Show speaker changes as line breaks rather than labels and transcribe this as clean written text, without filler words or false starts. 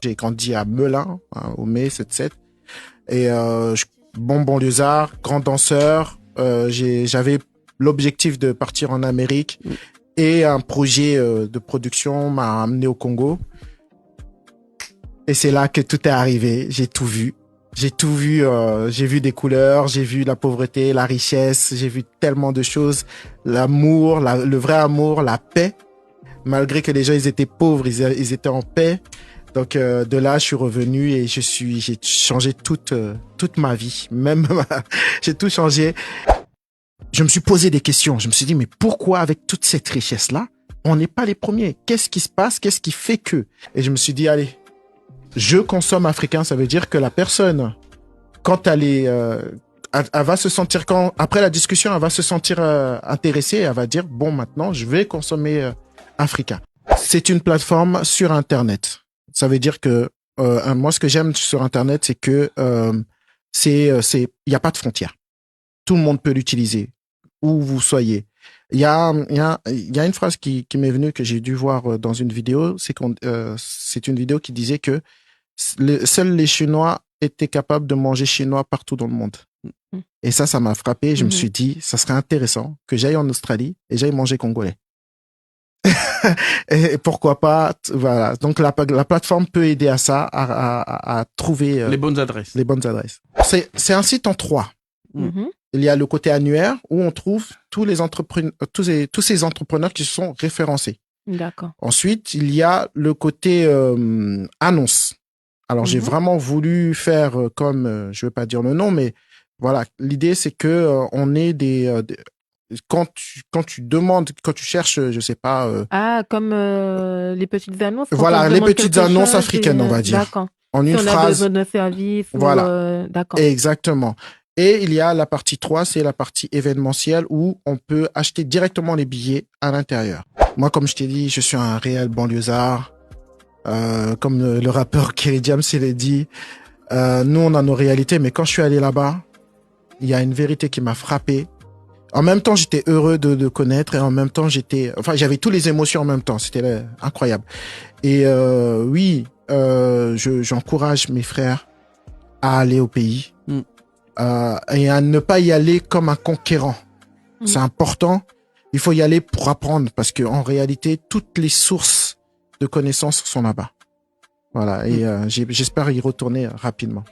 J'ai grandi à Melun, hein, au mai 77. Et bon banlieusard, grand danseur. J'avais l'objectif de partir en Amérique. Et un projet de production m'a amené au Congo. Et c'est là que tout est arrivé. J'ai tout vu. J'ai vu des couleurs, j'ai vu la pauvreté, la richesse, j'ai vu tellement de choses. L'amour, le vrai amour, la paix. Malgré que les gens, ils étaient pauvres, ils étaient en paix. Donc de là, je suis revenu et j'ai changé toute ma vie. J'ai tout changé. Je me suis posé des questions. Je me suis dit, mais pourquoi avec toute cette richesse-là, on n'est pas les premiers? Qu'est-ce qui se passe? Qu'est-ce qui fait que? Et je me suis dit, allez, je consomme africain. Ça veut dire que la personne, quand elle va se sentir, après la discussion, elle va se sentir intéressée. Elle va dire, bon, maintenant, je vais consommer africain. C'est une plateforme sur Internet. Ça veut dire que moi, ce que j'aime sur Internet, c'est que il y a pas de frontières. Tout le monde peut l'utiliser, où vous soyez. Il y a une phrase qui m'est venue, que j'ai dû voir dans une vidéo. C'est une vidéo qui disait que seuls les Chinois étaient capables de manger chinois partout dans le monde. Et ça m'a frappé. Je me suis dit, ça serait intéressant que j'aille en Australie et j'aille manger congolais. Et pourquoi pas, voilà. Donc la plateforme peut aider à ça, à trouver
les bonnes adresses.
C'est un site en 3. Il y a le côté annuaire où on trouve tous ces entrepreneurs qui sont référencés.
D'accord.
Ensuite, il y a le côté annonce. Alors j'ai vraiment voulu faire comme je veux pas dire le nom, mais voilà, l'idée c'est que on ait quand tu demandes, quand tu cherches, je sais pas.
Comme les petites annonces.
Voilà, les petites annonces africaines, on va dire.
D'accord.
En une
si on
phrase.
a besoin d'un service.
Voilà.
D'accord.
Exactement. Et il y a la partie 3, c'est la partie événementielle où on peut acheter directement les billets à l'intérieur. Moi, comme je t'ai dit, je suis un réel banlieusard. Comme le rappeur Kerry James l'a dit. Nous, on a nos réalités, mais quand je suis allé là-bas, il y a une vérité qui m'a frappé. En même temps, j'étais heureux de connaître et en même temps, j'avais toutes les émotions en même temps. C'était incroyable. Et oui, j'encourage mes frères à aller au pays et à ne pas y aller comme un conquérant. C'est important. Il faut y aller pour apprendre parce que en réalité, toutes les sources de connaissances sont là-bas. Voilà. Et j'espère y retourner rapidement.